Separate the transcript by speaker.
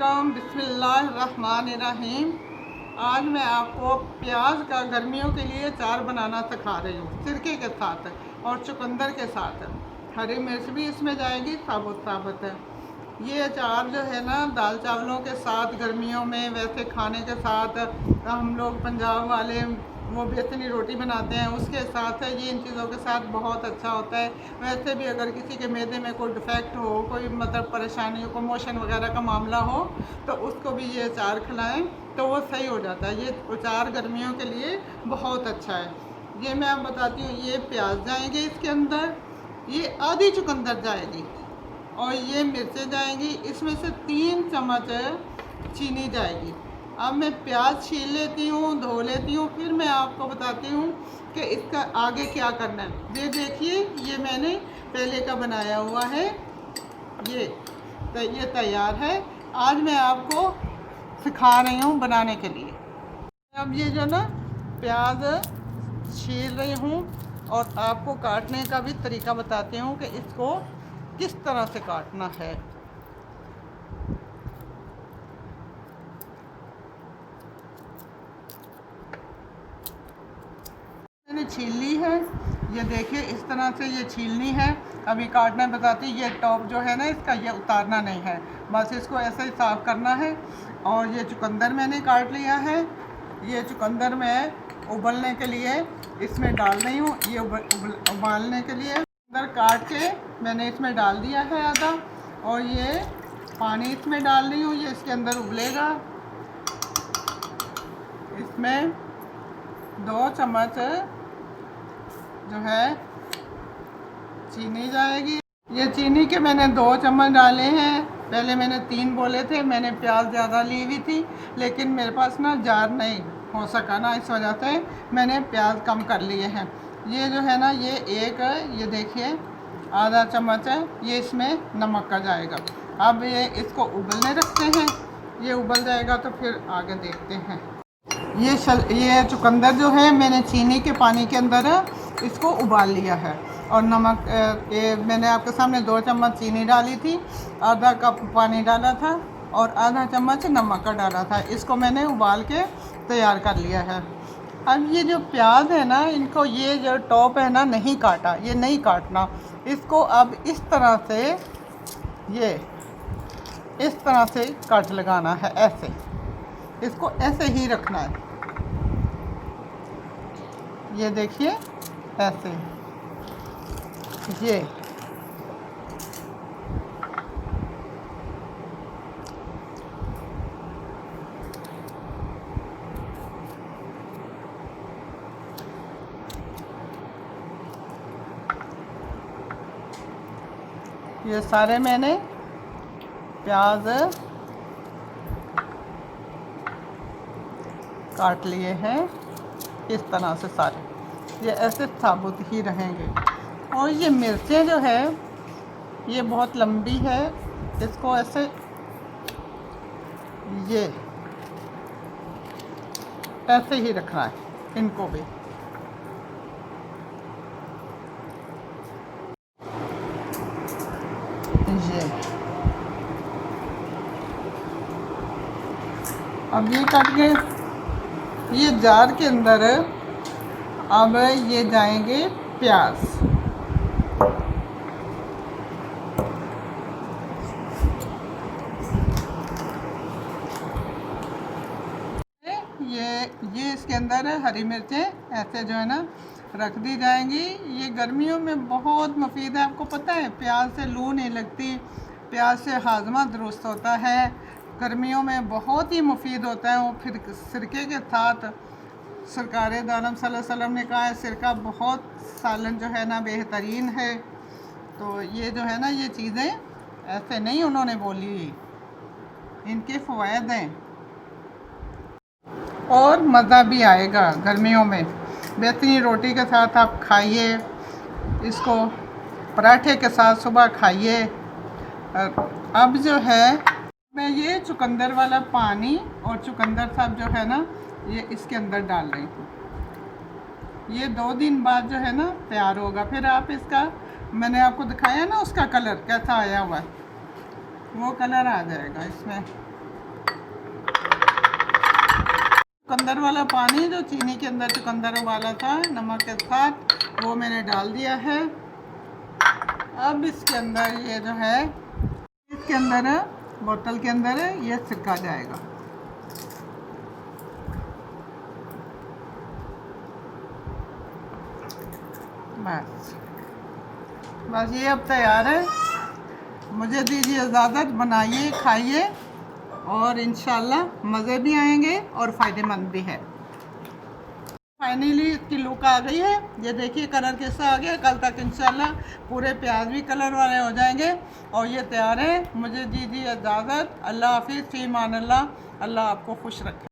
Speaker 1: अस्सलामुअलैकुम बिस्मिल्लाहिर्रहमानिर्रहीम। आज मैं आपको प्याज का गर्मियों के लिए अचार बनाना सिखा रही हूँ, सिरके के साथ और चुकंदर के साथ। हरी मिर्च भी इसमें जाएगी साबुत साबुत। ये अचार जो है ना, दाल चावलों के साथ गर्मियों में, वैसे खाने के साथ हम लोग पंजाब वाले वो बेसनी रोटी बनाते हैं उसके साथ है, ये इन चीज़ों के साथ बहुत अच्छा होता है। वैसे भी अगर किसी के मैदे में कोई डिफेक्ट हो, कोई मतलब परेशानी हो, मोशन वगैरह का मामला हो, तो उसको भी ये अचार खिलाएं तो वो सही हो जाता है। ये अचार गर्मियों के लिए बहुत अच्छा है। ये मैं आप बताती हूँ। ये प्याज जाएंगे इसके अंदर, ये आधी चुकंदर जाएगी और ये मिर्चें जाएंगी। इसमें से 3 चम्मच चीनी जाएगी। अब मैं प्याज छील लेती हूँ, धो लेती हूँ, फिर मैं आपको बताती हूँ कि इसका आगे क्या करना है। ये देखिए, ये मैंने पहले का बनाया हुआ है, ये तैयार है। आज मैं आपको सिखा रही हूँ बनाने के लिए। अब ये जो ना प्याज छील रही हूँ और आपको काटने का भी तरीका बताती हूँ कि इसको किस तरह से काटना है। मैंने छील ली है, ये देखिए इस तरह से ये छीलनी है। अभी काटना बताती, ये टॉप जो है ना इसका, ये उतारना नहीं है, बस इसको ऐसे ही साफ़ करना है। और ये चुकंदर मैंने काट लिया है। ये चुकंदर मैं उबलने के लिए इसमें डाल रही हूँ, ये उबालने के लिए चुकंदर काट के मैंने इसमें डाल दिया है आधा, और ये पानी इसमें डाल रही हूँ, ये इसके अंदर उबलेगा। इसमें 2 चम्मच जो है चीनी जाएगी। ये चीनी के मैंने 2 चम्मच डाले हैं। पहले मैंने 3 बोले थे, मैंने प्याज ज़्यादा ली हुई थी, लेकिन मेरे पास ना जार नहीं हो सका ना, इस वजह से मैंने प्याज कम कर लिए हैं। ये जो है ना, ये देखिए आधा चम्मच है, ये इसमें नमक का जाएगा। अब ये इसको उबलने रखते हैं, ये उबल जाएगा तो फिर आगे देखते हैं। ये चुकंदर जो है मैंने चीनी के पानी के अंदर इसको उबाल लिया है, और नमक ये मैंने आपके सामने 2 चम्मच चीनी डाली थी, आधा कप पानी डाला था और आधा चम्मच नमक का डाला था। इसको मैंने उबाल के तैयार कर लिया है। अब ये जो प्याज है ना, इनको ये जो टॉप है ना नहीं काटा, ये नहीं काटना इसको। अब इस तरह से ये इस तरह से कट लगाना है, ऐसे इसको ऐसे ही रखना है। ये देखिए ऐसे, ये सारे मैंने प्याज काट लिए हैं इस तरह से सारे, ये ऐसे साबुत ही रहेंगे। और ये मिर्चें जो है ये बहुत लंबी है, इसको ऐसे ये ऐसे ही रखना है इनको भी। ये अब ये कट गए, ये जार के अंदर अब ये जाएंगे प्याज। ये इसके अंदर हरी मिर्चें ऐसे जो है ना रख दी जाएंगी। ये गर्मियों में बहुत मुफीद है, आपको पता है। प्याज से लू नहीं लगती, प्याज से हाजमा दुरुस्त होता है, गर्मियों में बहुत ही मुफीद होता है वो। फिर सिरके के साथ सरकार दो आलम सल्लल्लाहु अलैहि वसल्लम ने कहा है, सिरका बहुत सालन जो है ना बेहतरीन है। तो ये जो है ना, ये चीज़ें ऐसे नहीं उन्होंने बोली, इनके फ़वायद हैं और मज़ा भी आएगा गर्मियों में। बेहतरीन रोटी के साथ आप खाइए, इसको पराठे के साथ सुबह खाइए। अब जो है मैं ये चुकंदर वाला पानी और चुकंदर साहब जो है ना, ये इसके अंदर डाल रही हूँ। ये 2 दिन बाद जो है ना तैयार होगा। फिर आप इसका, मैंने आपको दिखाया ना उसका कलर कैसा आया हुआ है, वो कलर आ जाएगा इसमें। चुकंदर वाला पानी जो चीनी के अंदर चुकंदर उबाला था नमक के साथ, वो मैंने डाल दिया है। अब इसके अंदर ये जो है, इसके अंदर बोतल के अंदर ये सिरका जाएगा। बस ये अब तैयार है। मुझे दीजिए इजाज़त, बनाइए, खाइए और इंशाल्लाह मज़े भी आएंगे और फ़ायदेमंद भी है। फाइनली इसकी लुक आ गई है। ये देखिए कलर कैसा आ गया। कल तक इंशाल्लाह पूरे प्याज भी कलर वाले हो जाएंगे और ये तैयार है। मुझे दीजिए इजाज़त। अल्लाह हाफिज़, फ़ी अमान अल्लाह। अल्लाह आपको खुश रखे।